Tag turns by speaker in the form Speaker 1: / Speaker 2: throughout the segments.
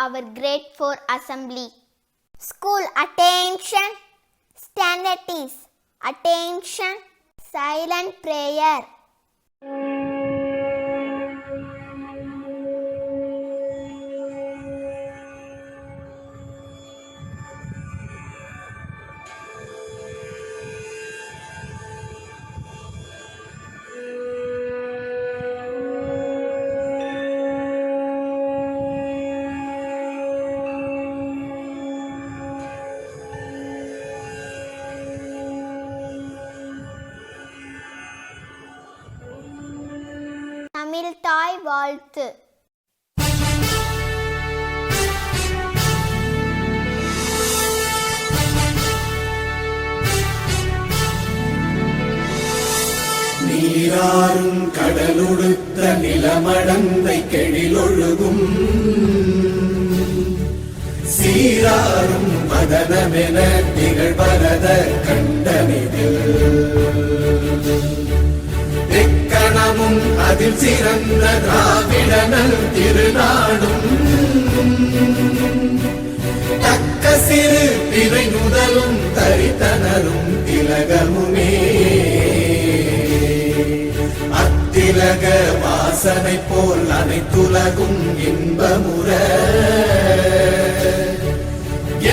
Speaker 1: our grade 4 assembly. School attention, standard is attention, silent prayer. Tamil தாய் வாழ்த்து.
Speaker 2: நீராறும் கடலுடுத்த நிலமடந்தை கெழிலொழுகும் சீராறும் மதனமென திகழ்வரத கண்டனிதில் எக்கணமும் அதில் சிறந்த திராவிடனல் திருநாடும் தக்க சிறு பிறை முதலும் தரித்தனரும் திலகமுமே அத்திலக வாசனை போல் அனைத்துலகும் இன்பமுற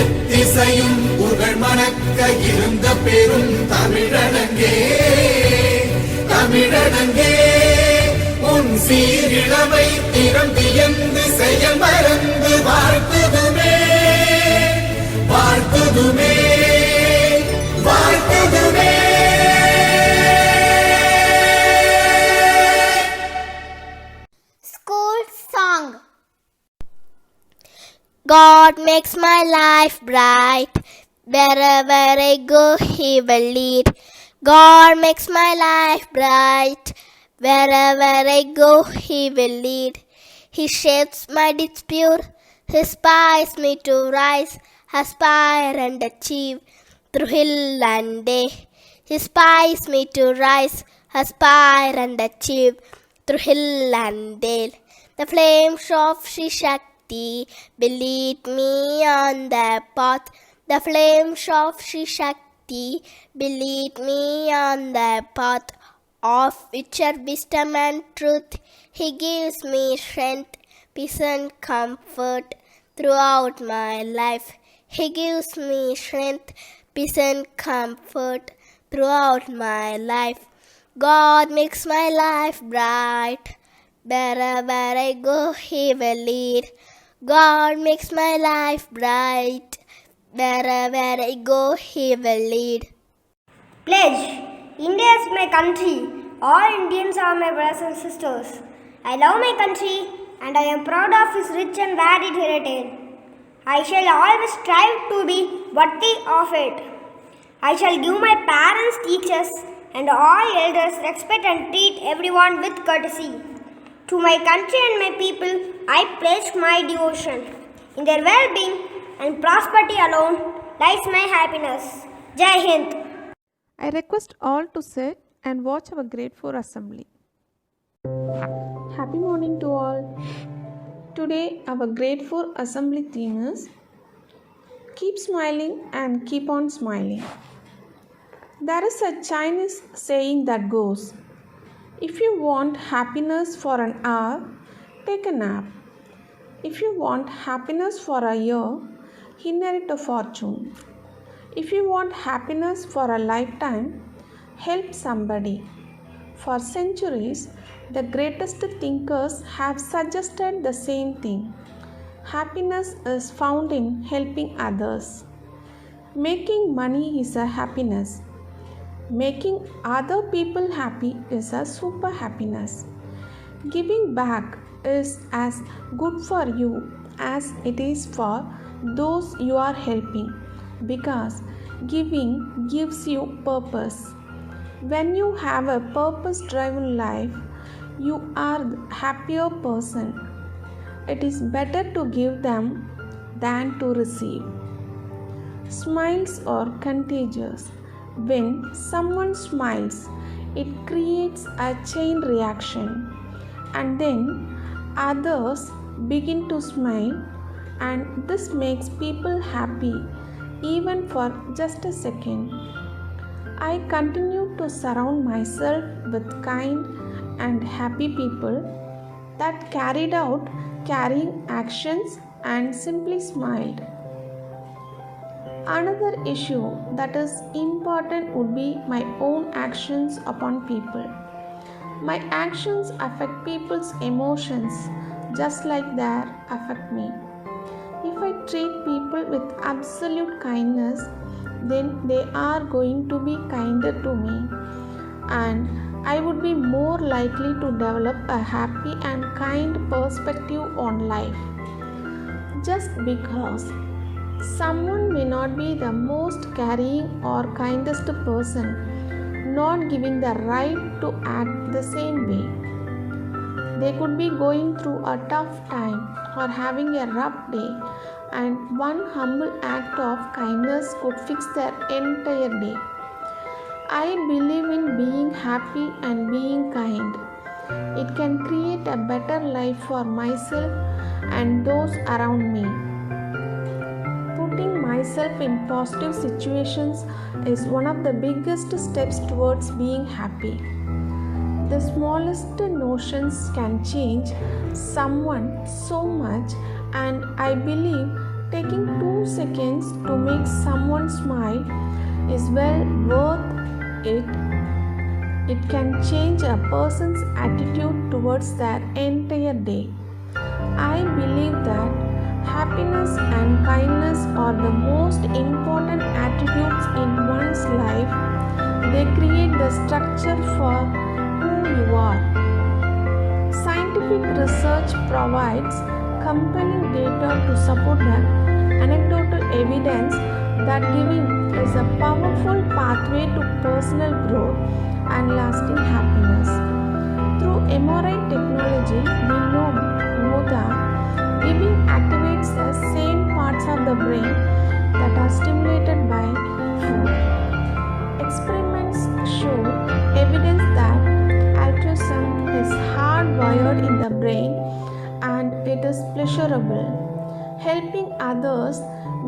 Speaker 2: எத்திசையும் புகழ் மணக்க இருந்த பெரும் தமிழனங்கே தமிழனங்கே உன் சீரிழமை திறம் வியந்து செயல் மறந்து வாழ்த்துதுமே வாழ்த்துதுமே வாழ்த்துதுமே.
Speaker 1: School song. God makes my life bright, wherever I go He will lead. God makes my life bright, wherever I go He will lead. He shapes my deeds pure, He inspires me to rise, aspire and achieve through hill and day. He inspires me to rise, aspire and achieve through hill and dale. The flames of Shri Shakti will lead me on the path. The flames of Shri Shakti will lead me on the path of richer wisdom and truth. He gives me strength, peace and comfort throughout my life. He gives me strength, peace and comfort throughout my life. God makes my life bright, wherever I go He will lead. God makes my life bright, wherever I go He will lead.
Speaker 3: Pledge. India is my country. All Indians are my brothers and sisters. I love my country and I am proud of its rich and varied heritage. I shall always strive to be worthy of it. I shall give my parents, teachers and all elders respect and treat everyone with courtesy. To my country and my people, I pledge my devotion. In their well-being and prosperity alone lies my happiness. Jai Hind.
Speaker 4: I request all to sit and watch our grade 4 assembly. Happy morning to all. Today our grade 4 assembly theme is Keep Smiling and Keep on Smiling. There is a Chinese saying that goes, if you want happiness for an hour, take a nap. If you want happiness for a year, inherit a fortune. If you want happiness for a lifetime, help somebody. For centuries, the greatest thinkers have suggested the same thing. Happiness is found in helping others. Making money is a happiness. Making other people happy is a super happiness. Giving back is as good for you as it is for those you are helping, because giving gives you purpose. When you have a purpose-driven life, you are a happier person. It is better to give them than to receive. Smiles are contagious. When someone smiles, it creates a chain reaction, and then others begin to smile, and this makes people happy even for just a second. I continue to surround myself with kind and happy people that carried out caring actions and simply smiled. Another issue that is important would be my own actions upon people. My actions affect people's emotions just like they affect me. If I treat people with absolute kindness, then they are going to be kinder to me, and I would be more likely to develop a happy and kind perspective on life. Just because someone may not be the most caring or kindest person, not giving the right to act the same way. They could be going through a tough time or having a rough day, and one humble act of kindness could fix their entire day. I believe in being happy and being kind. It can create a better life for myself and those around me. Putting myself in positive situations is one of the biggest steps towards being happy. The smallest notions can change someone so much, and I believe taking 2 seconds to make someone smile is well worth it. It can change a person's attitude towards their entire day. I believe that happiness and kindness are the most important attributes in one's life. They create the structure for who you are. Scientific research provides compelling data to support the anecdotal evidence that giving is a powerful pathway to personal growth and lasting happiness. Through MRI technology, we know that giving activates the same parts of the brain that are stimulated by food. Experiments show evidence that altruism is hardwired in the brain and it is pleasurable. Helping others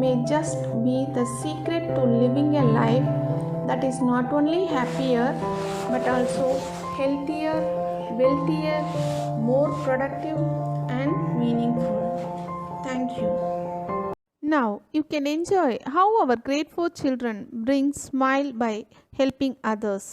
Speaker 4: may just be the secret to living a life that is not only happier but also healthier, wealthier, more productive, and meaningful. Thank you.
Speaker 5: Now you can enjoy how our grade 4 children bring smile by helping others.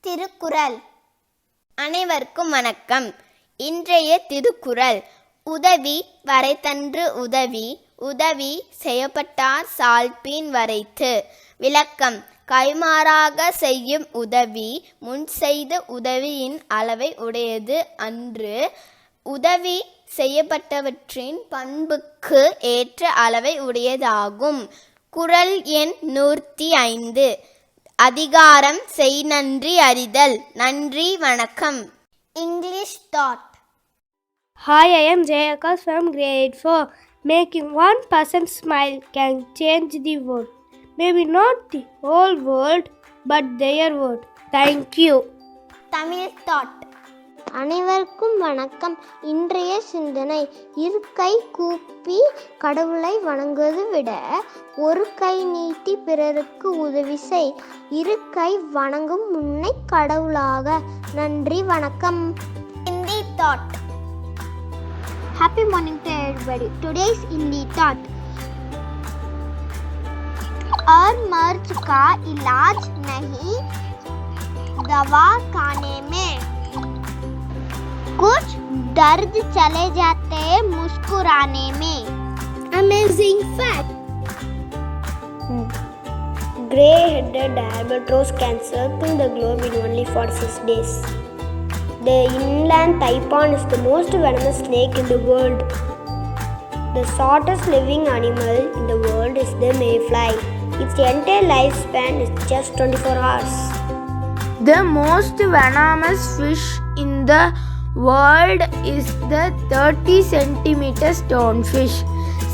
Speaker 1: Thirukkural. அனைவருக்கும் வணக்கம். இன்றைய திருக்குறள். உதவி வரைத்தன்று உதவி, உதவி செய்யப்பட்டார் சால்பின் வரைத்து. விளக்கம். கைமாறாக செய்யும் உதவி முன் செய்த உதவியின் அளவை உடையது அன்று. உதவி செய்யப்பட்டவற்றின் பண்புக்கு ஏற்ற அளவை உடையதாகும். குறள் எண் 105. அதிகாரம் செய் நன்றி அறிதல். நன்றி, வணக்கம். English thought.
Speaker 3: Hi, I am Jayakas from grade 4. Making one person smile can change the world. Maybe not the whole world, but their world. Thank you.
Speaker 1: Tamil thought.
Speaker 6: அனைவருக்கும் வணக்கம். இன்றைய சிந்தனை: இரு கை கூப்பி கடவுளை வணங்குவதை விட ஒரு கை நீட்டி பிறருக்கு உதவி செய். இரு கை வணங்கும் முன்னை கடவுளாக. நன்றி, வணக்கம்.
Speaker 1: Hindi thought.
Speaker 6: Happy morning to everybody. Today's Hindi thought: और मर्ज का इलाज नहीं दवा खाने में, कुछ दर्द चले जाते मुस्कुराने में.
Speaker 1: Amazing fact.
Speaker 3: Grey-headed albatross can circle the globe in only 46 days. The inland taipan is the most venomous snake in the world. The shortest living animal in the world is the mayfly. Its entire lifespan is just 24 hours.
Speaker 7: The most venomous fish in the world is the 30 cm stonefish.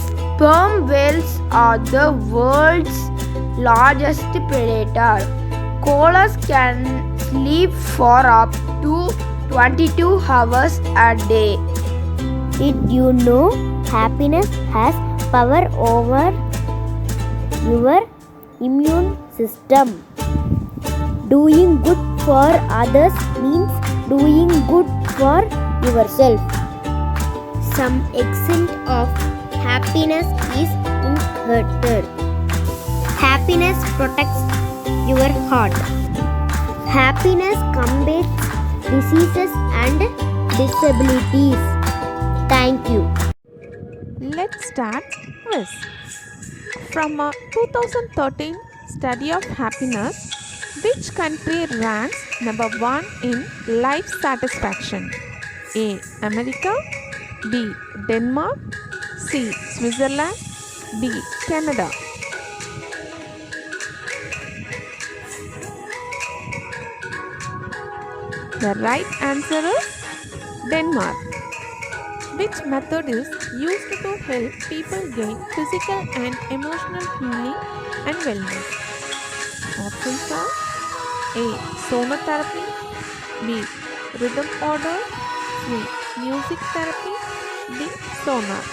Speaker 7: Sperm whales are the world's largest predator. Koalas can sleep for up to 22 hours a day.
Speaker 6: Did you know happiness has power over your immune system? Doing good for others means doing good for yourself. Some extent of happiness is inherited. Happiness protects your heart. Happiness combats diseases and disabilities. Thank you.
Speaker 5: Let's start quiz. From a 2013 study of happiness, which country ranks number 1 in life satisfaction? A. America, B. Denmark, C. Switzerland, D. Canada. The right answer is Denmark. Which method is used to help people gain physical and emotional healing and wellness? Options are A. Sonotherapy, B. Rhythm order, C. Music therapy, D. Sonar.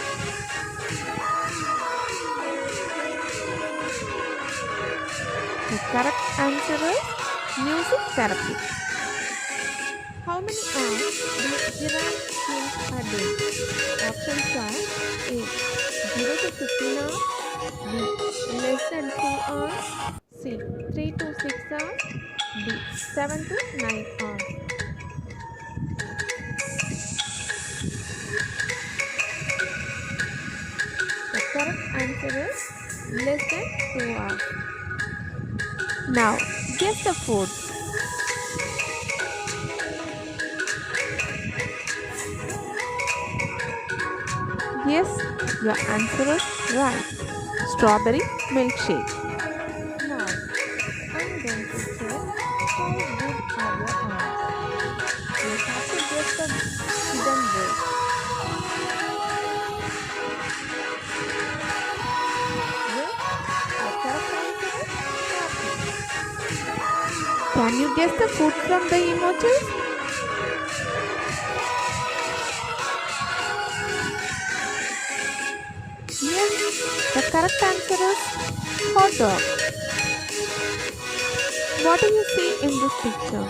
Speaker 5: The correct answer is music therapy. How many hours do giraffes sleep a day? Options are A. 0 to 15 hours, B. less than 2 hours, C. 3 to 6 hours, D. 7 to 9 hours. The correct answer is less than 2 hours. Now, guess the food. Yes, your answer is right. Strawberry milkshake. Now, I'm going to check how good are your arms. You have to guess the hidden word. Yes, the correct answer is happy. Can you guess the food from the emojis? Yes, the correct answer is hot dog. What do you see in this picture?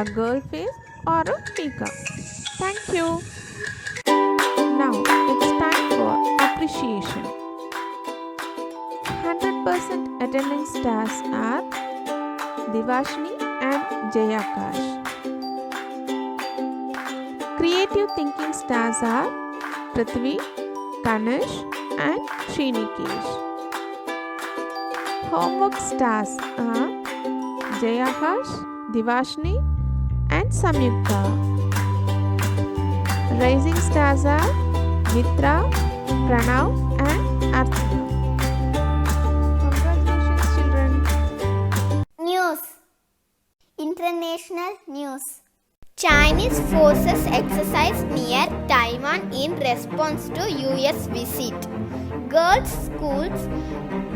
Speaker 5: A girl face or a peacock? Thank you. Now it's time for appreciation. 100% attending stars are Divashni and Jayakash. Creative thinking stars are Prithvi, Kanesh and Srinikesh. Homework stars are Jayakash, Divashni and Samyukta. Rising stars are Mitra, Pranav and Archana. Congratulations, children.
Speaker 1: News. International news. Chinese forces exercise near Taiwan in response to US visit. Girls' schools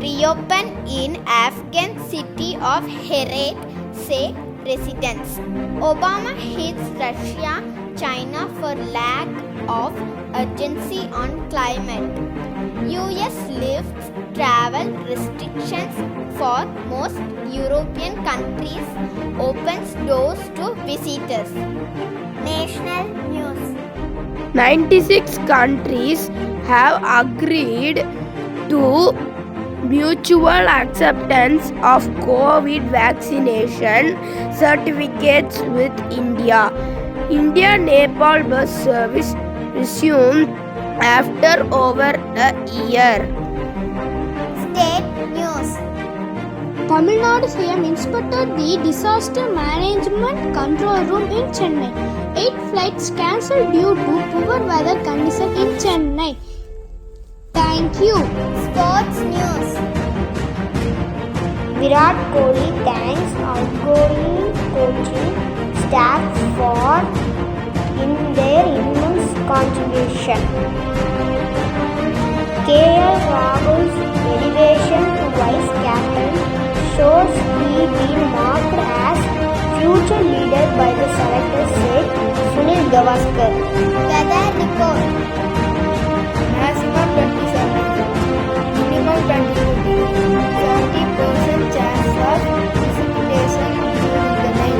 Speaker 1: reopen in Afghan city of Herat, say residents. Obama hits Russia, China for lack of urgency on climate. US lifts travel restrictions for most European countries, opens doors to visitors. National news.
Speaker 7: 96 countries have agreed to mutual acceptance of COVID vaccination certificates with India. India-Nepal bus service resumed after over a year.
Speaker 1: State news.
Speaker 3: Tamil Nadu CM inspected the disaster management control room in Chennai. 8 flights cancelled due to poor weather conditions in Chennai. Thank you.
Speaker 1: Sports news.
Speaker 6: Virat Kohli thanks outgoing coaching staff for their immense contribution. KL Rahul's elevation to vice captain shows he been marked as future leader by the selectors, said Sunil Gavaskar.
Speaker 1: Weather report.
Speaker 7: Maximum 27, minimum 22 degrees, 70% chance of precipitation during the night.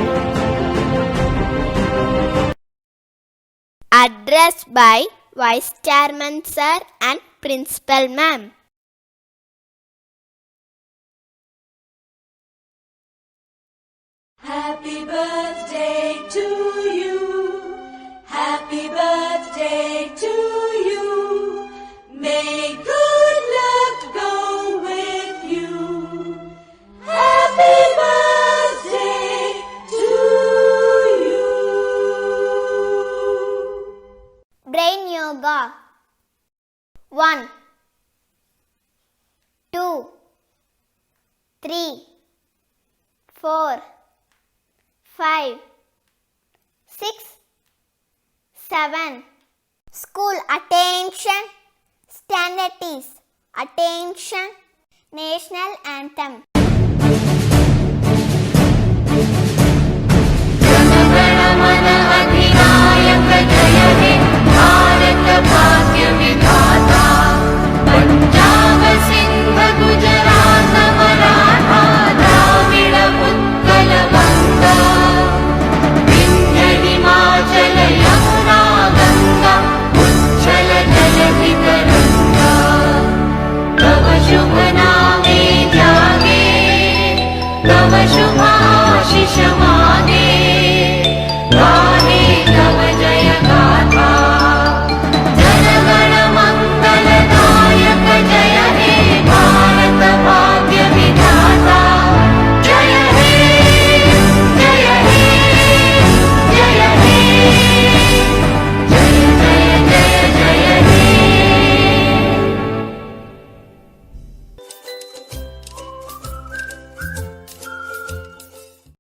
Speaker 1: Address by Vice Chairman Sir and Principal Ma'am.
Speaker 8: Happy birthday to you. Happy birthday to you. May good luck go with you. Happy birthday to you.
Speaker 1: Brain yoga. 1, 2, 3, 4, 5, 6, 7. School attention. Standard is attention. National anthem.
Speaker 8: Jana Gana Mana Adhinayaka Jaya He Bharat Bhara